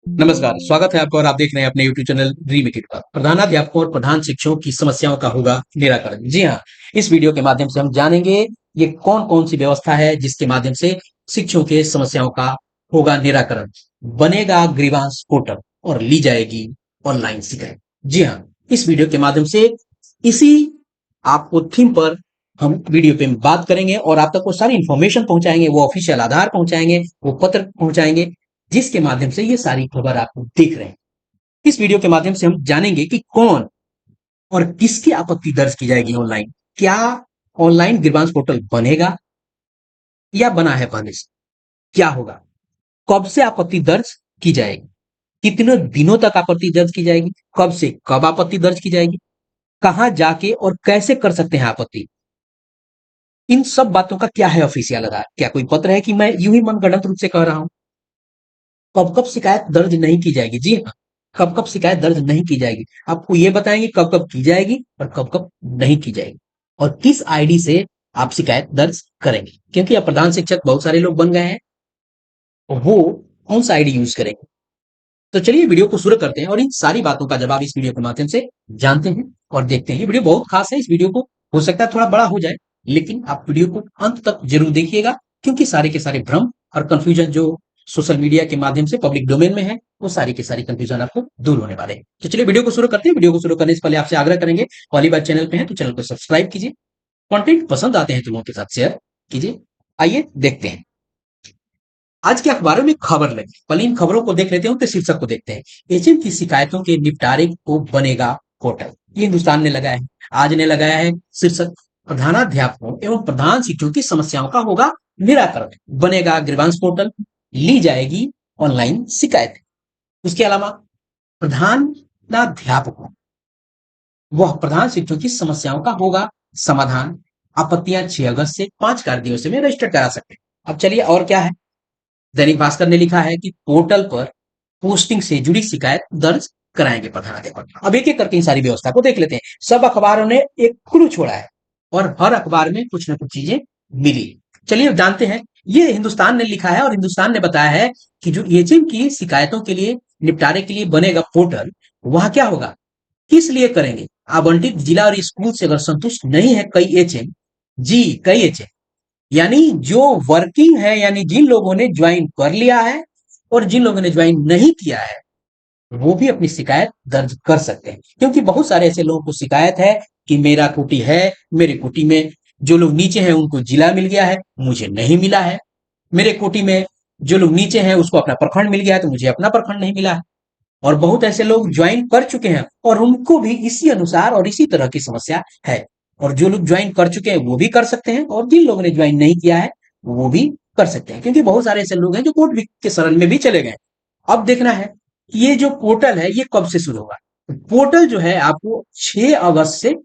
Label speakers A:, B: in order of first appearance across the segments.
A: नमस्कार, स्वागत है आपका और आप देख रहे हैं अपने YouTube चैनल ड्रीम इट पर। प्रधानाध्यापकों और प्रधान शिक्षकों की समस्याओं का होगा निराकरण। जी हाँ, इस वीडियो के माध्यम से हम जानेंगे ये कौन-कौन सी व्यवस्था है जिसके माध्यम से शिक्षकों के समस्याओं का होगा निराकरण। बनेगा ग्रीवांस पोर्टल और ली जाएगी ऑनलाइन शिकायत। जी हाँ, इस वीडियो के माध्यम से इसी आपको थीम पर हम वीडियो पे बात करेंगे और आप तक वो सारी इंफॉर्मेशन पहुंचाएंगे, वो ऑफिशियल आधार पहुंचाएंगे, वो पत्र पहुंचाएंगे जिसके माध्यम से ये सारी खबर आपको देख रहे हैं। इस वीडियो के माध्यम से हम जानेंगे कि कौन और किसकी आपत्ति दर्ज की जाएगी ऑनलाइन। क्या ऑनलाइन ग्रीवांस पोर्टल बनेगा या बना है पहले से? क्या होगा? कब से आपत्ति दर्ज की जाएगी? कितने दिनों तक आपत्ति दर्ज की जाएगी? कब से कब आपत्ति दर्ज की जाएगी? कहां जाके और कैसे कर सकते हैं आपत्ति? इन सब बातों का क्या है ऑफिशियल आधार? क्या कोई पत्र है कि मैं यूं ही मनगढ़ंत रूप से कह रहा हूं? कब कब शिकायत दर्ज नहीं की जाएगी? जी हाँ, कब कब शिकायत दर्ज नहीं की जाएगी, आपको ये बताएंगे कब कब की जाएगी और कब कब नहीं की जाएगी और किस आईडी से आप शिकायत दर्ज करेंगे, क्योंकि अब प्रधान शिक्षक बहुत सारे लोग बन गए हैं, वो कौन सा आईडी यूज करेंगे। तो चलिए वीडियो को शुरू करते हैं और इन सारी बातों का जवाब इस वीडियो के माध्यम से जानते हैं और देखते हैं। ये वीडियो बहुत खास है, इस वीडियो को हो सकता है थोड़ा बड़ा हो जाए, लेकिन आप वीडियो को अंत तक जरूर देखिएगा, क्योंकि सारे के सारे भ्रम और कंफ्यूजन जो सोशल मीडिया के माध्यम से पब्लिक डोमेन में है, वो सारी के सारी कंफ्यूजन आपको दूर होने वाले हैं। तो चलिए वीडियो को शुरू करते हैं। वीडियो को शुरू करने से पहले आपसे आग्रह करेंगे, पहली बार चैनल पे हैं तो चैनल को सब्सक्राइब कीजिए, कंटेंट पसंद आते हैं तो लोगों के साथ शेयर कीजिए। आइए देखते हैं आज के अखबारों में खबर लगी। पहले इन खबरों को देख लेते हैं, उनके शीर्षक को देखते हैं। एचएम की शिकायतों के निपटारे को बनेगा पोर्टल, ये हिंदुस्तान ने लगाया है। आज ने लगाया है शीर्षक, प्रधानाध्यापकों एवं प्रधान शिक्षकों की समस्याओं का होगा निराकरण, बनेगा ग्रीवांस पोर्टल, ली जाएगी ऑनलाइन शिकायत। उसके अलावा प्रधानाध्यापकों वह प्रधान शिक्षकों की समस्याओं का होगा समाधान, आपत्तियां 6 अगस्त से 5 कार्य दिवसों में रजिस्टर करा सकते हैं। अब चलिए और क्या है। दैनिक भास्कर ने लिखा है कि पोर्टल पर पोस्टिंग से जुड़ी शिकायत दर्ज कराएंगे प्रधानाध्यापक। अब एक एक करके इन सारी व्यवस्था को देख लेते हैं। सब अखबारों ने एक क्लू छोड़ा है और हर अखबार में कुछ ना कुछ चीजें मिली। चलिए जानते हैं। ये हिंदुस्तान ने लिखा है और हिंदुस्तान ने बताया है कि जो एचएम की शिकायतों के लिए निपटारे के लिए बनेगा पोर्टल, वहां क्या होगा, किस लिए करेंगे। आवंटित जिला और स्कूल से अगर संतुष्ट नहीं है कई एचएम, जी कई एचएम, यानी जो वर्किंग है, यानी जिन लोगों ने ज्वाइन कर लिया है और जिन लोगों ने ज्वाइन नहीं किया है, वो भी अपनी शिकायत दर्ज कर सकते हैं। क्योंकि बहुत सारे ऐसे लोगों को शिकायत है कि मेरा कुटी है, मेरे कुटी में जो लोग नीचे हैं उनको जिला मिल गया है, मुझे नहीं मिला है। मेरे कुटी में जो लोग नीचे हैं उसको अपना प्रखंड मिल गया है, तो मुझे अपना प्रखंड नहीं मिला है। और बहुत ऐसे लोग ज्वाइन कर चुके हैं और उनको भी इसी अनुसार और इसी तरह की समस्या है। और जो लोग ज्वाइन कर चुके हैं वो भी कर सकते हैं और जिन लोगों ने ज्वाइन नहीं किया है वो भी कर सकते हैं, क्योंकि बहुत सारे ऐसे लोग हैं जो कोर्ट के शरण में भी चले गए। अब देखना है ये जो पोर्टल है ये कब से शुरू होगा। पोर्टल जो है आपको 6 अगस्त से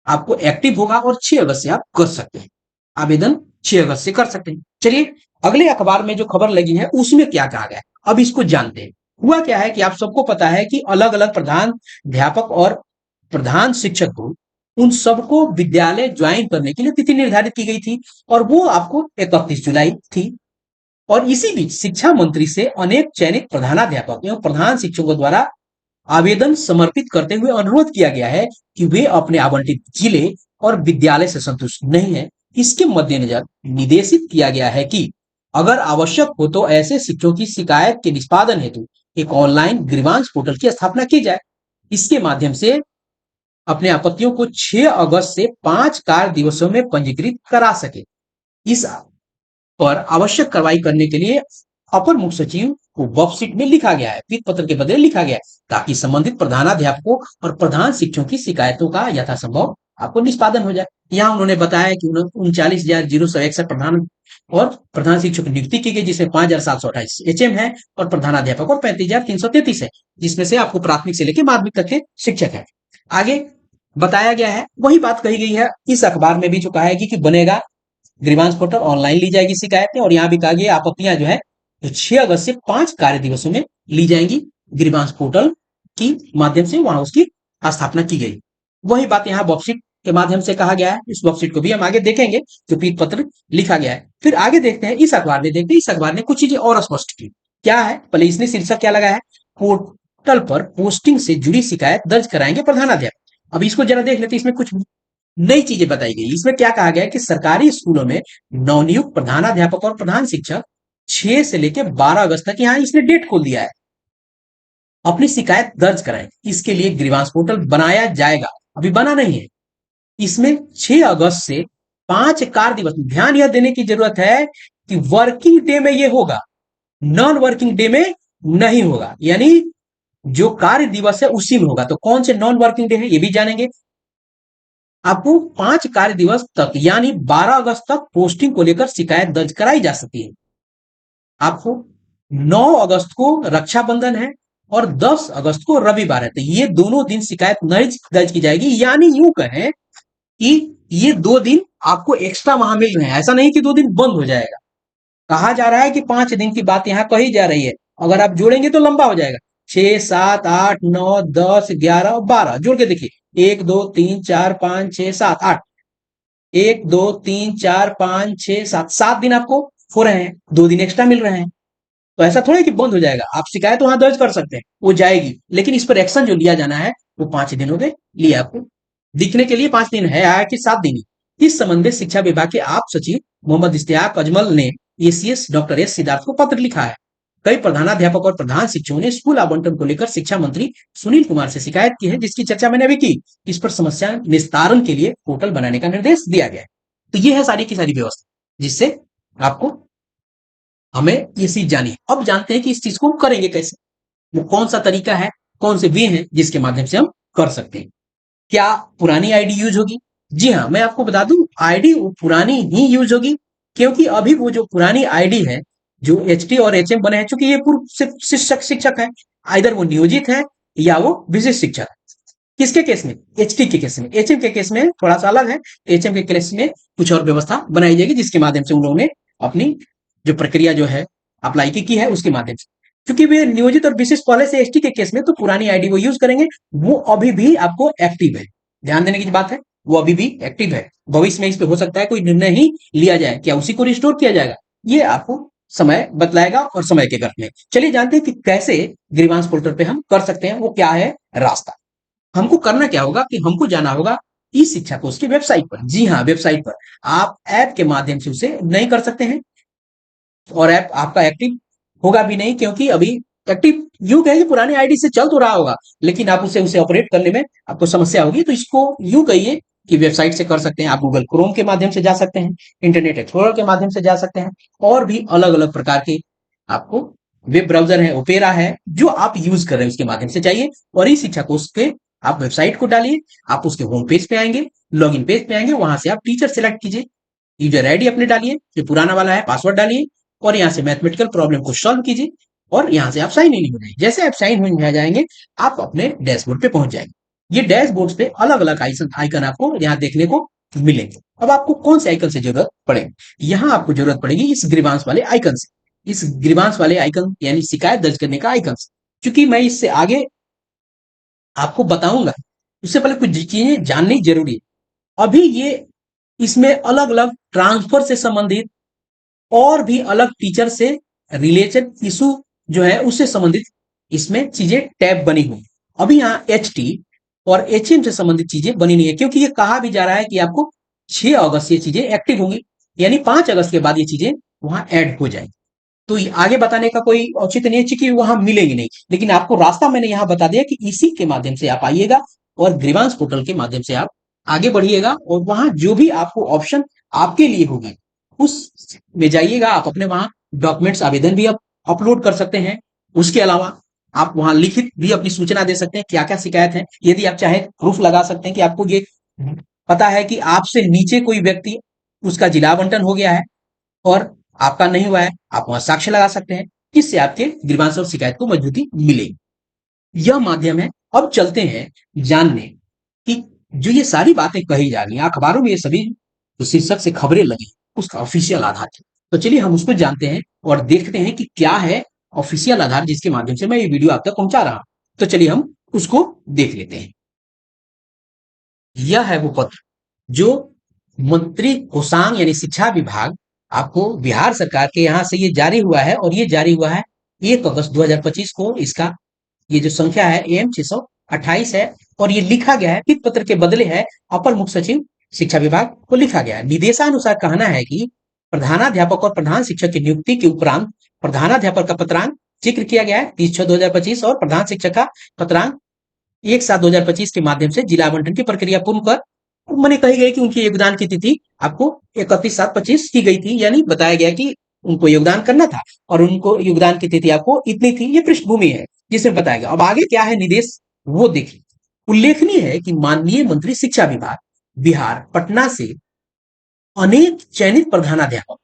A: आपको एक्टिव होगा और 6 अगस्त से आप कर सकते हैं आवेदन, 6 अगस्त से कर सकते हैं। चलिए अगले अखबार में जो खबर लगी है उसमें क्या कहा गया है, अब इसको जानते हैं। हुआ क्या है कि आप सबको पता है कि अलग अलग प्रधान अध्यापक और प्रधान शिक्षक को, उन सबको विद्यालय ज्वाइन करने के लिए तिथि निर्धारित की गई थी और वो आपको 31 जुलाई थी। और इसी बीच शिक्षा मंत्री से अनेक चयनित प्रधानाध्यापक एवं प्रधान शिक्षकों द्वारा आवेदन समर्पित करते हुए अनुरोध किया गया है कि वे अपने आवंटित जिले और विद्यालय से संतुष्ट नहीं है। इसके मद्देनजर निर्देशित किया गया है कि अगर आवश्यक हो तो ऐसे शिक्षकों की शिकायत के निष्पादन हेतु एक ऑनलाइन ग्रीवांस पोर्टल की स्थापना की जाए। इसके माध्यम से अपने आपत्तियों को 6 अगस्त से 5 कार्य दिवसों में पंजीकृत करा सके। इस पर आवश्यक कार्रवाई करने के लिए अपर मुख्य सचिव को वर्कशीट में लिखा गया है, पीत पत्र के बदले लिखा गया है, ताकि संबंधित प्रधानाध्यापकों और प्रधान शिक्षकों की शिकायतों का यथासंभव आपको निष्पादन हो जाए। यहाँ उन्होंने बताया कि 39,061 प्रधान और प्रधान शिक्षक की नियुक्ति की गई, जिसमें 5,728 एचएम है और प्रधानाध्यापक और 35,333 है, जिसमें से आपको प्राथमिक से लेकर माध्यमिक तक के शिक्षक है। आगे बताया गया है, वही बात कही गई है इस अखबार में भी, जो कहा है कि बनेगा ग्रीवांस पोर्टल, ऑनलाइन ली जाएगी शिकायतें। और यहाँ भी कहा गया आपत्तियां जो है तो 6 अगस्त से 5 कार्य दिवसों में ली जाएंगी। ग्रीवांस पोर्टल की माध्यम से वहां उसकी स्थापना की गई। वही बात यहाँ वर्कशीट के माध्यम से कहा गया है। इस वर्कशीट को भी हम आगे देखेंगे जो पीत पत्र लिखा गया है। फिर आगे देखते हैं इस अखबार में, देखते हैं इस अखबार ने कुछ चीजें और स्पष्ट की। क्या है, पहले इसने शीर्षक क्या लगाया है, पोर्टल पर पोस्टिंग से जुड़ी शिकायत दर्ज कराएंगे प्रधानाध्यापक। अब इसको जरा देख लेते हैं, इसमें कुछ नई चीजें बताई गई। इसमें क्या कहा गया है कि सरकारी स्कूलों में नवनियुक्त प्रधानाध्यापक और प्रधान शिक्षक 6 से लेकर 12 अगस्त तक, यहाँ इसने डेट खोल दिया है, अपनी शिकायत दर्ज कराएं। इसके लिए ग्रीवांस पोर्टल बनाया जाएगा, अभी बना नहीं है। इसमें 6 अगस्त से 5 कार्य दिवस, ध्यान यह देने की जरूरत है कि वर्किंग डे में यह होगा, नॉन वर्किंग डे में नहीं होगा, यानी जो कार्य दिवस है उसी में होगा। तो कौन से नॉन वर्किंग डे है ये भी जानेंगे। आपको 5 कार्य दिवस तक यानी 12 अगस्त तक पोस्टिंग को लेकर शिकायत दर्ज कराई जा सकती है। आपको 9 अगस्त को रक्षाबंधन है और 10 अगस्त को रविवार है, तो ये दोनों दिन शिकायत नहीं दर्ज की जाएगी। यानी यूं कहें कि ये 2 दिन आपको एक्स्ट्रा वहां मिल रहे हैं, ऐसा नहीं कि 2 दिन बंद हो जाएगा। कहा जा रहा है कि 5 दिन की बात यहां कही जा रही है, अगर आप जोड़ेंगे तो लंबा हो जाएगा। 6, 7, 8, 9, 10, 11 और 12 जोड़ के देखिए, 1, 2, 3, 4, 5, 6, 7, 8, 1, 2, 3, 4, 5, 6, 7, 7 दिन आपको हो रहे हैं, 2 दिन एक्स्ट्रा मिल रहे हैं। तो ऐसा थोड़ा कि बंद हो जाएगा, आप शिकायत वहां दर्ज कर सकते हैं, वो जाएगी, लेकिन इस पर एक्शन जो लिया जाना है वो 5 दिनों के लिए आपको दिखने के लिए 5 दिन है आया कि 7 दिन। इस संबंध में शिक्षा विभाग के आप सचिव मोहम्मद इश्तियाक अजमल ने एसीएस डॉक्टर एस सिद्धार्थ को पत्र लिखा है। कई प्रधानाध्यापक और प्रधान शिक्षकों ने स्कूल आवंटन को लेकर शिक्षा मंत्री सुनील कुमार से शिकायत की है, जिसकी चर्चा मैंने अभी की। इस पर समस्या निस्तारण के लिए पोर्टल बनाने का निर्देश दिया गया है। तो ये है सारी की सारी व्यवस्था, जिससे आपको हमें ये चीज जानी है। अब जानते हैं कि इस चीज को हम करेंगे कैसे, वो कौन सा तरीका है, कौन से वे हैं जिसके माध्यम से हम कर सकते हैं। क्या पुरानी आईडी यूज होगी? जी हाँ, मैं आपको बता दूं आईडी पुरानी ही यूज होगी, क्योंकि अभी वो जो पुरानी आईडी है, जो एचटी और एचएम बने हैं, चूंकि ये पूर्व शिक्षक शिक्षक है, आइदर वो नियोजित है या वो विशिष्ट शिक्षक है। किसके केस में? एचटी के केस में। एचएम के केस में थोड़ा सा अलग है, एचएम के केस में कुछ और व्यवस्था बनाई जाएगी, जिसके माध्यम से उन लोगों ने अपनी जो प्रक्रिया जो है अप्लाई की है उसके माध्यम से। क्योंकि वे नियोजित और विशिष्ट पहले से एसटी के केस में तो पुरानी आईडी वो यूज करेंगे, वो अभी भी आपको एक्टिव है। ध्यान देने की बात है, वो अभी भी एक्टिव है। भविष्य में इस पे हो सकता है कोई निर्णय ही लिया जाए, क्या उसी को रिस्टोर किया जाएगा, ये आपको समय बतलाएगा और समय के गत में। चलिए जानते हैं कि कैसे ग्रीवांस पोर्टल पे हम कर सकते हैं, वो क्या है रास्ता। हमको करना क्या होगा कि हमको जाना होगा ई शिक्षा कोष की वेबसाइट पर। जी हाँ, वेबसाइट पर आप ऐप के माध्यम से उसे नहीं कर सकते हैं, और ऐप आपका एक्टिव होगा भी नहीं, क्योंकि अभी एक्टिव यूं कहें कि पुरानी आईडी से चल तो रहा होगा, लेकिन आप उसे उसे ऑपरेट करने में आपको समस्या होगी। तो इसको यूं कहिए कि वेबसाइट से कर सकते हैं। आप गूगल क्रोम के माध्यम से जा सकते हैं, इंटरनेट एक्सप्लोरर के माध्यम से जा सकते हैं, और भी अलग अलग प्रकार के आपको वेब ब्राउजर है, ओपेरा है, जो आप यूज कर रहे हैं उसके माध्यम से जाइए और ई शिक्षा कोर्स पे आप वेबसाइट को डालिए। आप उसके होम पेज पे आएंगे, लॉगिन पेज पे आएंगे, वहां से आप टीचर सेलेक्ट कीजिए, यूजर आईडी अपने डालिए, जो पुराना वाला है पासवर्ड डालिए, और यहाँ से मैथमेटिकल प्रॉब्लम को सॉल्व कीजिए, और यहाँ से आप साइन इन हो जाएंगे। जैसे आप साइन इन हो जाएंगे, आप अपने डैशबोर्ड पे पहुंच जाएंगे। ये डैशबोर्ड पे अलग अलग आइकन आपको यहाँ देखने को मिलेंगे। अब आपको कौन से आइकन से जरूरत पड़ेगी? यहाँ आपको जरूरत पड़ेगी इस ग्रीवांस वाले आइकन से, इस ग्रीवांस वाले आइकन यानी शिकायत दर्ज करने का आइकन से। क्योंकि मैं इससे आगे आपको बताऊंगा, उससे पहले कुछ चीजें जाननी जरूरी है। अभी ये इसमें अलग अलग ट्रांसफर से संबंधित और भी अलग टीचर से रिलेटेड इशू जो है उससे संबंधित इसमें चीजें टैब बनी हुई। अभी यहाँ एचटी और एचएम से संबंधित चीजें बनी नहीं है, क्योंकि ये कहा भी जा रहा है कि आपको 6 अगस्त ये चीजें एक्टिव होंगी, यानी 5 अगस्त के बाद ये चीजें वहां ऐड हो जाएंगी। तो आगे बताने का कोई औचित्य नहीं है कि वहां मिलेंगे नहीं, लेकिन आपको रास्ता मैंने यहाँ बता दिया कि इसी के माध्यम से आप आइएगा और ग्रीवांस पोर्टल के माध्यम से आप आगे बढ़िएगा, और वहां जो भी आपको ऑप्शन आपके लिए होगी उस में जाइएगा। आप अपने वहां डॉक्यूमेंट्स आवेदन भी आप अपलोड कर सकते हैं। उसके अलावा आप वहां लिखित भी अपनी सूचना दे सकते हैं क्या क्या शिकायत है। यदि आप चाहे प्रूफ लगा सकते हैं कि आपको ये पता है कि आपसे नीचे कोई व्यक्ति उसका जिला आवंटन हो गया है और आपका नहीं हुआ है, आप वहां साक्ष्य लगा सकते हैं, जिससे आपके ग्रीवांस और शिकायत को मजबूती मिलेगी। यह माध्यम है। अब चलते हैं जानने कि जो ये सारी बातें कही जा रही हैं अखबारों में, ये सभी जो शीर्षक से खबरें लगी उसका ऑफिशियल आधार है। तो चलिए हम उसको जानते हैं और देखते हैं कि क्या है ऑफिशियल आधार जिसके माध्यम से मैं ये वीडियो आप तक पहुंचा रहा हूं। तो चलिए हम उसको देख लेते हैं। यह है वो पत्र जो मंत्री कोषांग यानी शिक्षा विभाग आपको बिहार सरकार के यहाँ से ये जारी हुआ है, और ये जारी हुआ है 1 अगस्त 2025 को। इसका ये जो संख्या है एम 628 है, और ये लिखा गया है पित पत्र के बदले है अपर मुख्य सचिव शिक्षा विभाग को लिखा गया है। निर्देशानुसार कहना है कि प्रधानाध्यापक और प्रधान शिक्षक की नियुक्ति के उपरांत प्रधानाध्यापक का पत्रांक जिक्र किया गया है 30/6/2025 और प्रधान शिक्षक का पत्रांक 1/7/2025 के माध्यम से जिला आवंटन की प्रक्रिया पूर्ण कर मैंने कही गई कि उनकी योगदान की तिथि आपको 31/7/25 की गई थी, यानी बताया गया कि उनको योगदान करना था और उनको योगदान की तिथि आपको इतनी थी। ये पृष्ठभूमि है जिसमें बताया गया। अब आगे क्या है निर्देश वो देखिए। उल्लेखनीय है कि माननीय मंत्री शिक्षा विभाग बिहार पटना से अनेक चयनित प्रधानाध्यापक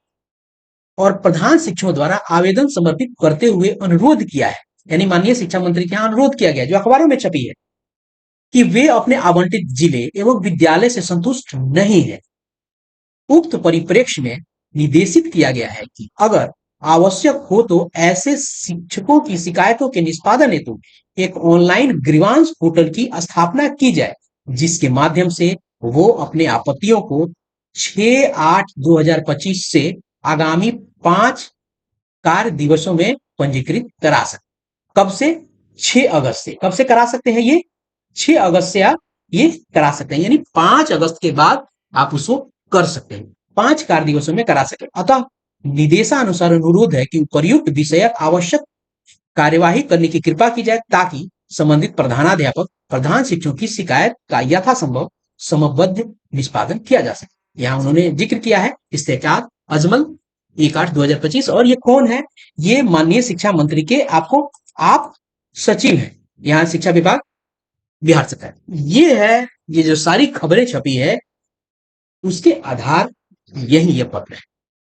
A: और प्रधान शिक्षकों द्वारा आवेदन समर्पित करते हुए अनुरोध किया है, यानी माननीय शिक्षा मंत्री के यहाँ अनुरोध किया गया जो अखबारों में छपी है कि वे अपने आवंटित जिले एवं विद्यालय से संतुष्ट नहीं है। उक्त परिप्रेक्ष्य में निर्देशित किया गया है कि अगर आवश्यक हो तो ऐसे शिक्षकों की शिकायतों के निष्पादन हेतु एक ऑनलाइन ग्रीवांस पोर्टल की स्थापना की जाए, जिसके माध्यम से वो अपने आपत्तियों को 6/8/2025 से आगामी 5 कार्य दिवसों में पंजीकृत करा सकते। कब से? 6 अगस्त से। कब से करा सकते हैं ये? 6 अगस्त से आप ये करा सकते हैं, यानी 5 अगस्त के बाद आप उसको कर सकते हैं, 5 कार्य दिवसों में करा सकते हैं। अतः निर्देशानुसार अनुरोध है कि उपर्युक्त विषयक आवश्यक कार्यवाही करने की कृपा की जाए ताकि संबंधित प्रधानाध्यापक प्रधान शिक्षकों की शिकायत का यथासंभव समयबद्ध निष्पादन किया जा सके। यहाँ उन्होंने जिक्र किया है इस्तेकात अजमल 1/8/2025। और ये कौन है? ये माननीय शिक्षा मंत्री के आपको आप सचिव हैं यहाँ शिक्षा विभाग बिहार सरकार। ये है, ये जो सारी खबरें छपी है उसके आधार यही ये पत्र है।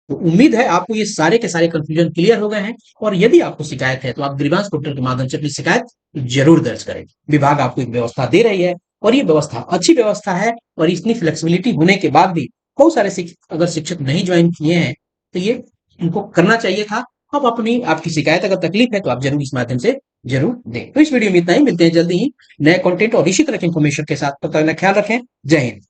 A: तो उम्मीद है आपको ये सारे के सारे कंफ्यूजन क्लियर हो गए हैं, और यदि आपको शिकायत है तो आप ग्रीवांस पोर्टल के माध्यम से अपनी शिकायत जरूर दर्ज करें। विभाग आपको एक व्यवस्था दे रही है और ये व्यवस्था अच्छी व्यवस्था है, और इतनी फ्लेक्सिबिलिटी होने के बाद भी बहुत सारे अगर शिक्षक नहीं ज्वाइन किए हैं तो ये इनको करना चाहिए था। अब अपनी आपकी शिकायत अगर तकलीफ है तो आप जरूर इस माध्यम से जरूर दें। तो इस वीडियो में इतना ही, मिलते हैं जल्दी ही नए कंटेंट और इसी तरह के इन्फॉर्मेशन के साथ। तब तक ख्याल रखें। जय हिंद।